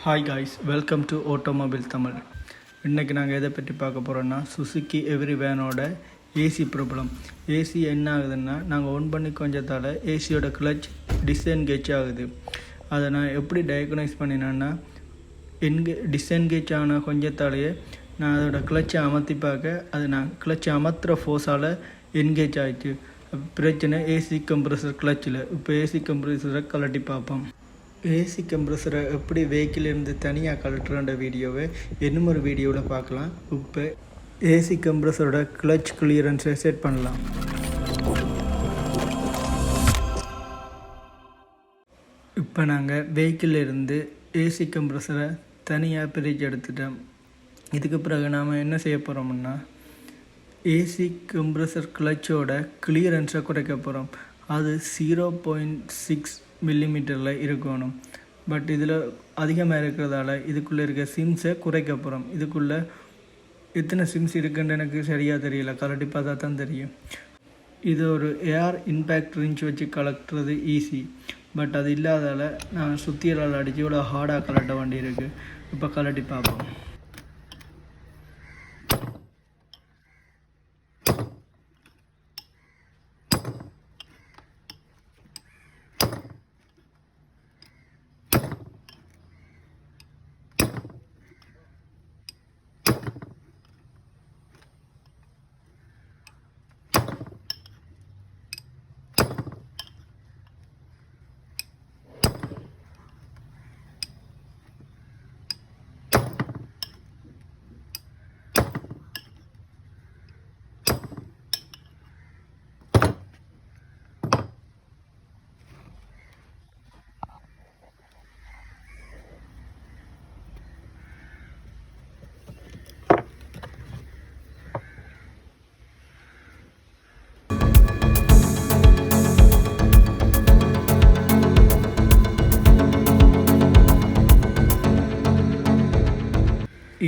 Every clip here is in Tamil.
Hi guys, welcome to automobile Tamil. இன்றைக்கி நாங்கள் எதை பற்றி பார்க்க போகிறோன்னா சுசுக்கி எவ்ரி வேனோட ஏசி ப்ராப்ளம். ஏசி என்ன ஆகுதுன்னா, நாங்கள் ஒன் பண்ணி கொஞ்சத்தால் ஏசியோட கிளச் டிஸ்என்கேஜ் ஆகுது. அதை நான் எப்படி டயக்னைஸ் பண்ணினேன்னா, டிஸ்என்கேஜ் ஆன கொஞ்சத்தாலேயே நான் அதோடய கிளச்சை அமர்த்தி பார்க்க அது நான் கிளச்சை அமர்த்துகிற ஃபோர்ஸால் என்கேஜ் ஆகிடுச்சு. பிரச்சனை ஏசி கம்ப்ரெசர் கிளச்சில். இப்போ ஏசி கம்ப்ரெசரை கலட்டி பார்ப்போம். ஏசி கம்ப்ரெசரை எப்படி வெஹிக்கிளிருந்து தனியாக கலட்டுற வீடியோவை இன்னும் ஒரு வீடியோவில் பார்க்கலாம். இப்போ ஏசி கம்ப்ரெசரோட கிளச் கிளியரன்ஸை செட் பண்ணலாம். இப்போ நாங்கள் வெஹிக்கிளிருந்து ஏசி கம்ப்ரெசரை தனியாக பிரித்து எடுத்துட்டோம். இதுக்கு பிறகு நாம் என்ன செய்ய போகிறோம்னா, ஏசி கம்ப்ரெசர் கிளச்சோட கிளியரன்ஸை குறைக்க போகிறோம். அது 0.6 மில்லிமீட்டரில் இருக்கணும். பட் இதில் அதிகமாக இருக்கிறதால இதுக்குள்ளே இருக்க சிம்ஸை குறைக்க போகிறோம். இதுக்குள்ளே எத்தனை சிம்ஸ் இருக்குன்னு எனக்கு சரியாக தெரியல, கலட்டி பார்த்தா தான் தெரியும். இது ஒரு ஏர் இம்பேக்ட் ரிஞ்ச் வச்சு கலட்டுறது ஈஸி. பட் அது இல்லாதால் நான் சுத்தியலால் அடித்து இவ்வளோ ஹார்டாக கலட்ட வேண்டியிருக்கு. இப்போ கலட்டி பார்ப்போம்.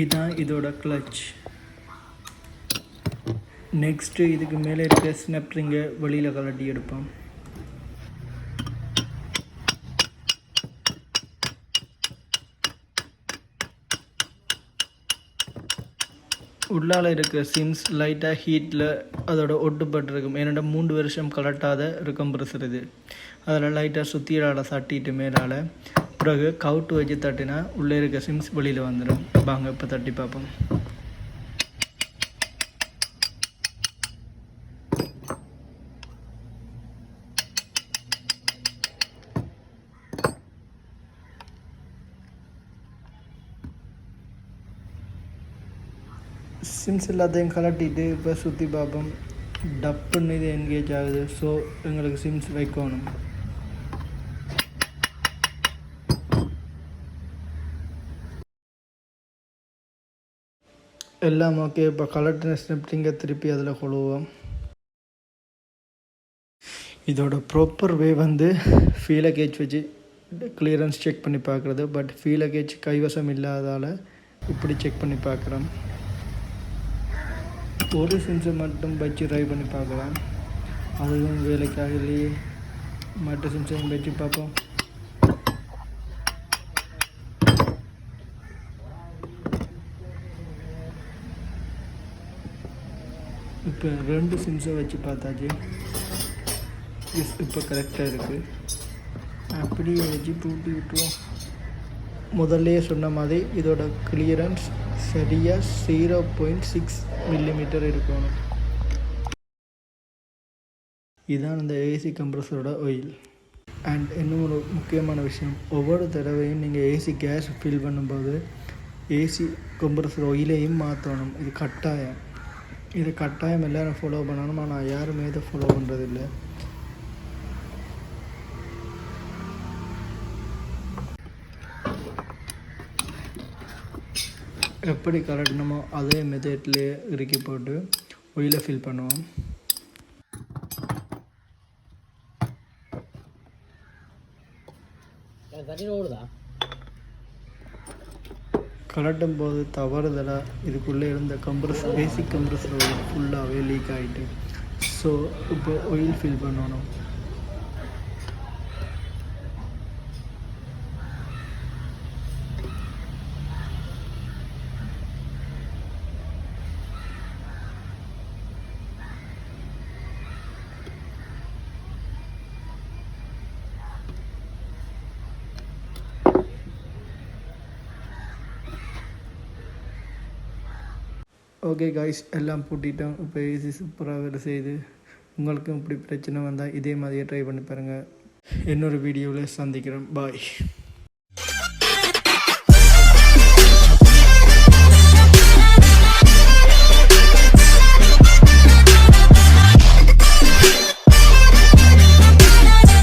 இதுதான் இதோட கிளச். நெக்ஸ்ட்டு இதுக்கு மேலே இருக்க ஸ்னப்ரிங்கை வெளியில் கலட்டி எடுப்போம். உள்ளால் இருக்கிற சிம்ஸ் லைட்டாக ஹீட்டில் அதோட ஒட்டுப்பட்டுருக்கும். என்னோட 3 வருஷம் கலட்டாத ஒரு கம்ப்ரெசர் இது. அதில் லைட்டாக சுத்தியால் தட்டிட்டு மேலால் பிறகு கவுட்டு வச்சு தட்டினா உள்ளே இருக்க சிம்ஸ் வெளியில் வந்துடும். வாங்க இப்போ தட்டி பார்ப்போம். சிம்ஸ் எல்லாத்தையும் கலட்டிட்டு இப்போ சுற்றி பார்ப்போம். டப்புன்னு இது என்கேஜ் ஆகுது. ஸோ எங்களுக்கு சிம்ஸ் வைக்கணும். எல்லாம் ஓகே. இப்போ கலட்டின ஸ்னப்ரிங்கை திருப்பி அதில் கொழுவோம். இதோட ப்ராப்பர் வே ஃபீலர் கேஜ் வச்சு கிளியரன்ஸ் செக் பண்ணி பார்க்குறது. பட் ஃபீலர் கேஜ் கைவசம் இல்லாதால் இப்படி செக் பண்ணி பார்க்குறோம். ஒரு சிம்ஸை மட்டும் வச்சு ட்ரை பண்ணி பார்க்கலாம். அதுவும் வேலைக்காகலையே மற்ற சிம்ஸையும் வச்சு பார்ப்போம். இப்போ 2 சிம்ஸை வச்சு பார்த்தாச்சு. இப்போ கரெக்டாக இருக்குது. அப்படியே வச்சு பூட்டி விட்டுருவோம். முதல்லையே சொன்ன மாதிரி இதோட கிளியரன்ஸ் சரியாக 0.6 மில்லிமீட்டர் இருக்கணும். இதுதான் இந்த ஏசி கம்ப்ரெசரோட ஆயில். அண்ட் இன்னும் ஒரு முக்கியமான விஷயம், ஒவ்வொரு தடவையும் நீங்கள் ஏசி கேஸ் ஃபில் பண்ணும்போது ஏசி கம்ப்ரெசர் ஆயிலையும் மாற்றணும். இது கட்டாயம். இது கட்டாயம் எல்லோரும் ஃபாலோ பண்ணணும். ஆனால் யாருமே இதை ஃபாலோ பண்ணுறதில்லை. எப்படி கலட்டணுமோ அதே மெத்தட்லேயே இறுக்கி போட்டு ஒயிலை ஃபில் பண்ணுவோம். கலட்டும் போது தவறுதலாக இதுக்குள்ளே இருந்த பேசிக் கம்ப்ரெசர் ஆயில் ஃபுல்லாகவே லீக் ஆகிட்டு. ஸோ இப்போ ஆயில் ஃபில் பண்ணணும். ஓகே காய்ஸ், எல்லாம் பூட்டிட்டோம். இப்போ ஏசி சூப்பராக வேலை செய்யுது. உங்களுக்கும் இப்படி பிரச்சனை வந்தால் இதே மாதிரியே ட்ரை பண்ணி பாருங்கள். இன்னொரு வீடியோவில் சந்திக்கிறேன். பாய்.